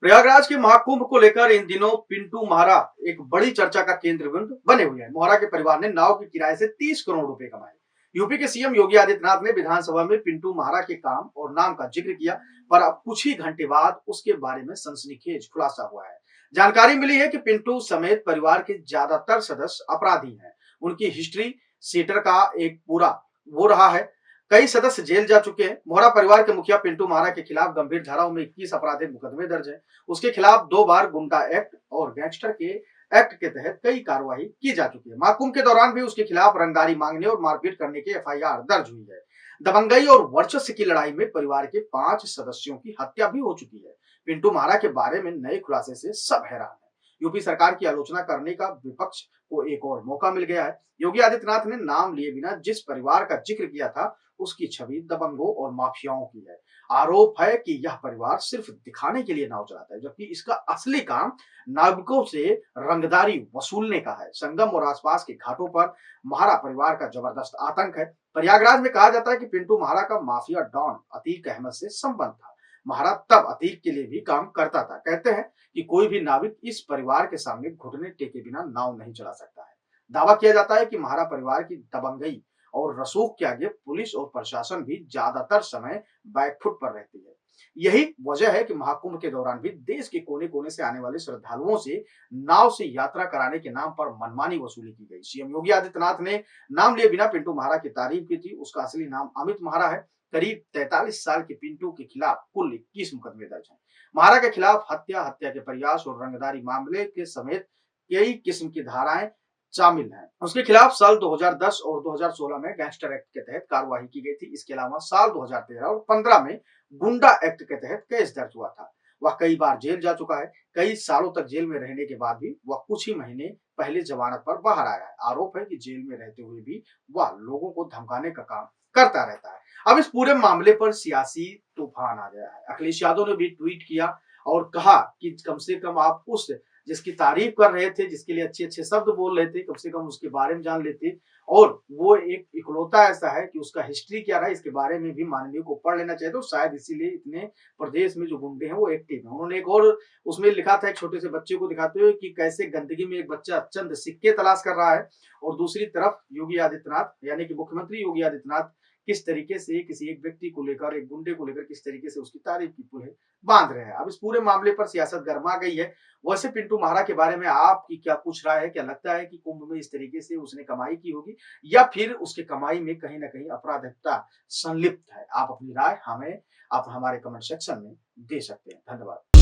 प्रयागराज के महाकुंभ को लेकर इन दिनों पिंटू महारा एक बड़ी चर्चा का केंद्र बिंदु बने हुए हैं। मोहरा के परिवार ने नाव के किराए से 30 करोड़ रुपए कमाए। यूपी के सीएम योगी आदित्यनाथ ने विधानसभा में पिंटू महारा के काम और नाम का जिक्र किया, पर अब कुछ ही घंटे बाद उसके बारे में सनसनीखेज खुलासा हुआ है। जानकारी मिली है कि पिंटू समेत परिवार के ज्यादातर सदस्य अपराधी हैं। उनकी हिस्ट्री सीटर का एक पूरा वो रहा है। कई सदस्य जेल जा चुके हैं। मोहरा परिवार के मुखिया पिंटू महारा के खिलाफ गंभीर धाराओं में 21 आपराधिक मुकदमे दर्ज है। उसके खिलाफ 2 बार गुंडा एक्ट और गैंगस्टर के एक्ट के तहत कई कार्रवाई की जा चुकी है। महाकुंभ के दौरान भी उसके खिलाफ रंगदारी मांगने और मारपीट करने की एफआईआर दर्ज हुई है। दबंगई और वर्चस्व की लड़ाई में परिवार के 5 सदस्यों की हत्या भी हो चुकी है। पिंटू महारा के बारे में नए खुलासे से सब हैरान है। यूपी सरकार की आलोचना करने का विपक्ष को एक और मौका मिल गया है। योगी आदित्यनाथ ने नाम लिए बिना जिस परिवार का जिक्र किया था, उसकी छवि दबंगों और माफियाओं की है। आरोप है कि यह परिवार सिर्फ दिखाने के लिए नाव चलाता है, जबकि इसका असली काम नाविकों से रंगदारी वसूलने का है। संगम और आसपास के घाटों पर महारा परिवार का जबरदस्त आतंक है। प्रयागराज में कहा जाता है कि पिंटू महारा का माफिया डॉन अतीक अहमद से संबंध था। महारा तब अतीक के लिए भी काम करता था। कहते हैं कि कोई भी नाविक इस परिवार के सामने घुटने टेके बिना नाव नहीं चला सकता है। दावा किया जाता है कि महारा परिवार की दबंगई और रसूख के आगे पुलिस और प्रशासन भी ज्यादातर समय बैकफुट पर रहती है। यही वजह है कि महाकुंभ के दौरान भी देश के कोने कोने से आने वाले श्रद्धालुओं से नाव से यात्रा कराने के नाम पर मनमानी वसूली की गई। सीएम योगी आदित्यनाथ ने नाम लिए बिना पिंटू महारा की तारीफ की थी। उसका असली नाम अमित महारा है। करीब 43 साल के पिंटू के खिलाफ कुल 21 मुकदमे दर्ज हैं। महारा के खिलाफ हत्या, हत्या के प्रयास और रंगदारी मामले के समेत कई किस्म की धाराएं शामिल हैं। उसके खिलाफ साल 2010 और 2016 में गैंगस्टर एक्ट के तहत कार्रवाई की गई थी। इसके अलावा साल 2013 और 15 में गुंडा एक्ट के तहत केस दर्ज हुआ था। वह कई बार जेल जा चुका है। कई सालों तक जेल में रहने के बाद भी वह कुछ ही महीने पहले जमानत पर बाहर आया है। आरोप है कि जेल में रहते हुए भी वह लोगों को धमकाने का काम करता रहता है। अब इस पूरे मामले पर सियासी तूफान आ गया है। अखिलेश यादव ने भी ट्वीट किया और कहा कि कम से कम आप उस जिसकी तारीफ कर रहे थे, जिसके लिए अच्छे अच्छे शब्द बोल रहे थे, कम से कम उसके बारे में जान लेते। और वो एक इकलौता ऐसा है कि उसका हिस्ट्री क्या रहा, इसके बारे में भी माननीय को पढ़ लेना चाहिए। तो शायद इसीलिए इतने प्रदेश में जो गुंडे हैं वो एक्टिव हैं। उन्होंने एक और उसमें लिखा था एक छोटे से बच्चे को दिखाते हुए कि कैसे गंदगी में एक बच्चा चंद सिक्के तलाश कर रहा है और दूसरी तरफ योगी आदित्यनाथ यानी कि मुख्यमंत्री योगी आदित्यनाथ किस तरीके से किसी एक व्यक्ति को लेकर, एक गुंडे को लेकर किस तरीके से उसकी तारीफ की पुल बांध रहे हैं। अब इस पूरे मामले पर सियासत गर्मा गई है। वैसे पिंटू महारा के बारे में आपकी क्या कुछ राय है? क्या लगता है कि कुंभ में इस तरीके से उसने कमाई की होगी या फिर उसके कमाई में कहीं ना कहीं अपराधिकता संलिप्त है? आप अपनी राय हमें आप हमारे कमेंट सेक्शन में दे सकते हैं। धन्यवाद।